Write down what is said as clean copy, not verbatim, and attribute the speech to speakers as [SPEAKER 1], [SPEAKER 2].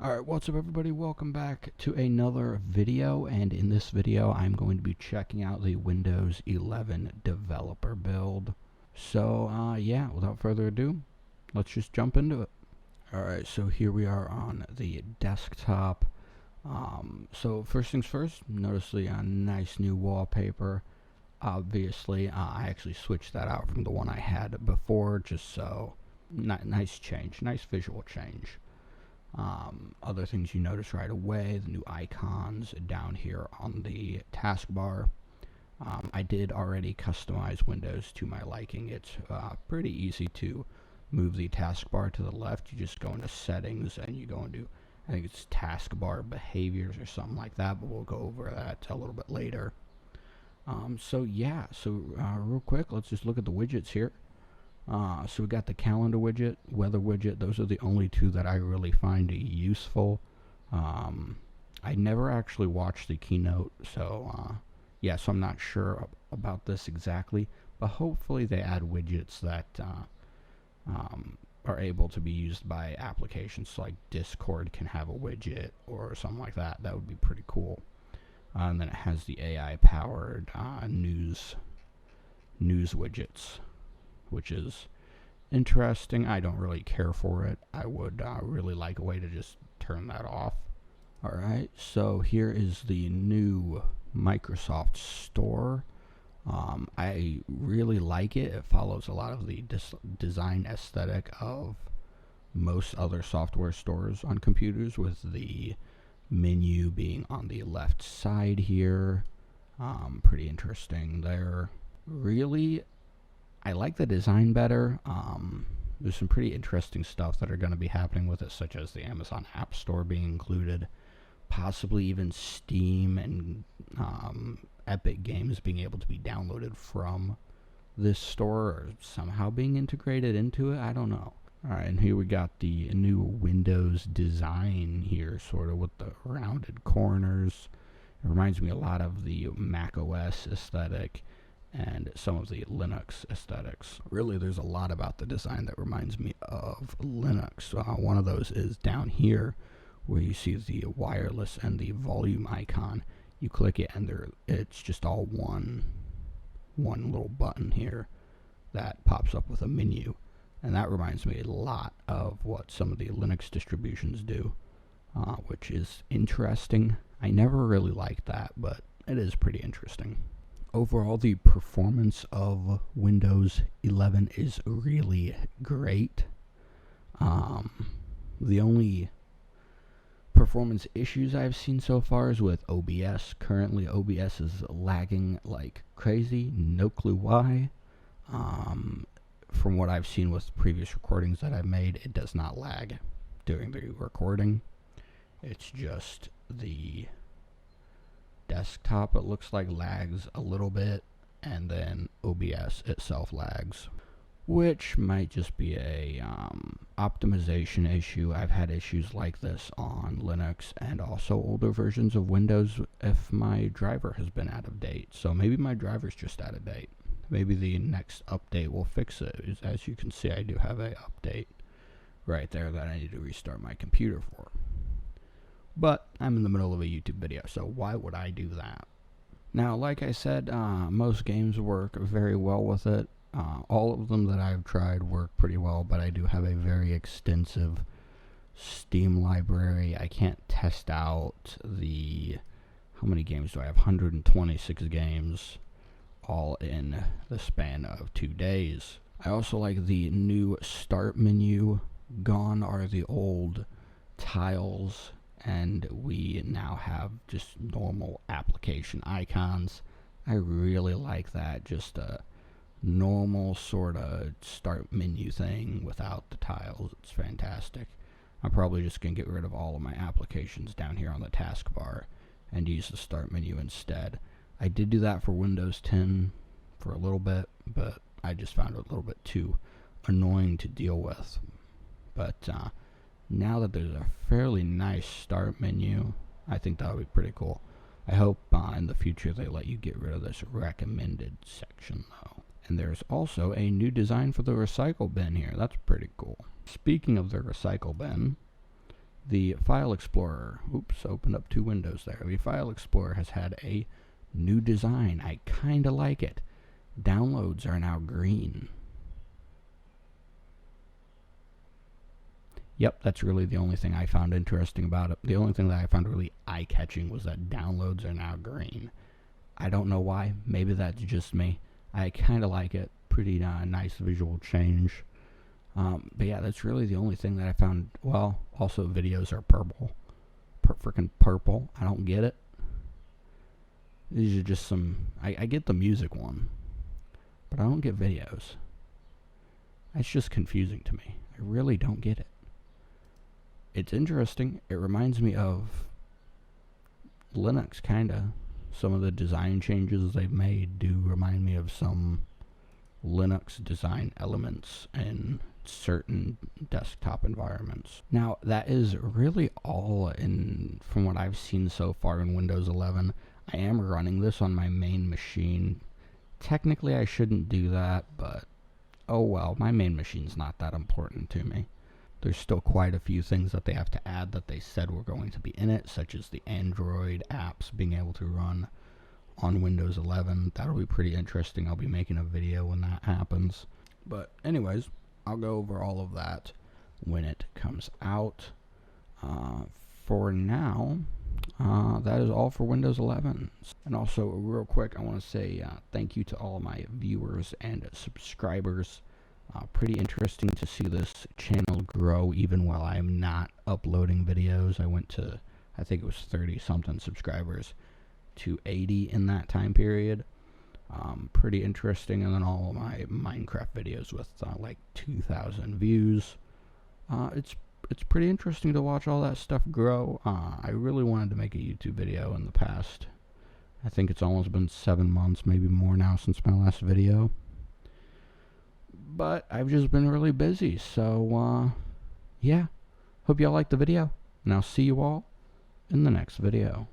[SPEAKER 1] Alright, what's up everybody? Welcome back to another video, and in this video I'm going to be checking out the Windows 11 developer build. So yeah, without further ado, let's just jump into it. Alright, so here we are on the desktop. So first things first, notice the nice new wallpaper. Obviously, I actually switched that out from the one I had before, just so nice change, nice visual change. Other things you notice right away, the new icons down here on the taskbar. I did already customize Windows to my liking. It's pretty easy to move the taskbar to the left. You just go into settings and you go into, I think it's taskbar behaviors or something like that, but we'll go over that a little bit later. So real quick, let's just look at the widgets here. So we got the calendar widget, weather widget. Those are the only two that I really find useful. I never actually watched the keynote, so so I'm not sure about this exactly, but hopefully they add widgets that are able to be used by applications. So like Discord can have a widget or something like that. That would be pretty cool. And then it has the AI-powered news widgets, which is interesting. I don't really care for it. I would really like a way to just turn that off. Alright, so here is the new Microsoft Store. I really like it. It follows a lot of the design aesthetic of most other software stores on computers, with the menu being on the left side here. Pretty interesting there. Really, I like the design better. There's some pretty interesting stuff that are going to be happening with it, such as the Amazon App Store being included, possibly even Steam and Epic Games being able to be downloaded from this store or somehow being integrated into it. I don't know. Alright, and here we got the new Windows design here, sort of with the rounded corners. It reminds me a lot of the Mac OS aesthetic and some of the Linux aesthetics. Really, there's a lot about the design that reminds me of Linux. One of those is down here, where you see the wireless and the volume icon. You click it and it's just all one little button here that pops up with a menu. And that reminds me a lot of what some of the Linux distributions do, which is interesting. I never really liked that, but it is pretty interesting. Overall, the performance of Windows 11 is really great. The only performance issues I've seen so far is with OBS. Currently, OBS is lagging like crazy. No clue why. From what I've seen with previous recordings that I've made, it does not lag during the recording. It's just the desktop, it looks like, lags a little bit, and then OBS itself lags, which might just be a optimization issue. I've had issues like this on Linux and also older versions of Windows if my driver has been out of date. So maybe my driver's just out of date. Maybe the next update will fix it. As you can see, I do have a update right there that I need to restart my computer for. But I'm in the middle of a YouTube video, so why would I do that? Now, like I said, most games work very well with it. All of them that I've tried work pretty well, but I do have a very extensive Steam library. I can't test out how many games do I have? 126 games, all in the span of 2 days. I also like the new start menu. Gone are the old tiles, and we now have just normal application icons. I really like that, just a normal sort of start menu thing without the tiles. It's fantastic. I'm probably just going to get rid of all of my applications down here on the taskbar and use the start menu instead. I did do that for Windows 10 for a little bit, but I just found it a little bit too annoying to deal with. But now that there's a fairly nice start menu, I think that would be pretty cool. I hope in the future they let you get rid of this recommended section though. And there's also a new design for the recycle bin here. That's pretty cool. Speaking of the recycle bin, The File Explorer, oops, opened up 2 windows there. The File Explorer has had a new design. I kind of like it. Downloads are now green. Yep, that's really the only thing I found interesting about it. The only thing that I found really eye-catching was that downloads are now green. I don't know why. Maybe that's just me. I kind of like it. Pretty nice visual change. But yeah, that's really the only thing that I found. Well, also videos are purple. Freaking purple. I don't get it. These are just some... I get the music one, but I don't get videos. It's just confusing to me. I really don't get it. It's interesting. It reminds me of Linux, kinda. Some of the design changes they've made do remind me of some Linux design elements in certain desktop environments. Now, that is really all from what I've seen so far in Windows 11. I am running this on my main machine. Technically, I shouldn't do that, but oh well, my main machine's not that important to me. There's still quite a few things that they have to add that they said were going to be in it, such as the Android apps being able to run on Windows 11. That'll be pretty interesting. I'll be making a video when that happens. But anyways, I'll go over all of that when it comes out. For now, that is all for Windows 11. And also, real quick, I want to say thank you to all my viewers and subscribers. Pretty interesting to see this channel grow even while I'm not uploading videos. I went to, I think it was 30-something subscribers to 80 in that time period. Pretty interesting. And then all of my Minecraft videos with like 2,000 views. It's pretty interesting to watch all that stuff grow. I really wanted to make a YouTube video in the past. I think it's almost been 7 months, maybe more now, since my last video. But I've just been really busy, so yeah. Hope y'all liked the video, and I'll see you all in the next video.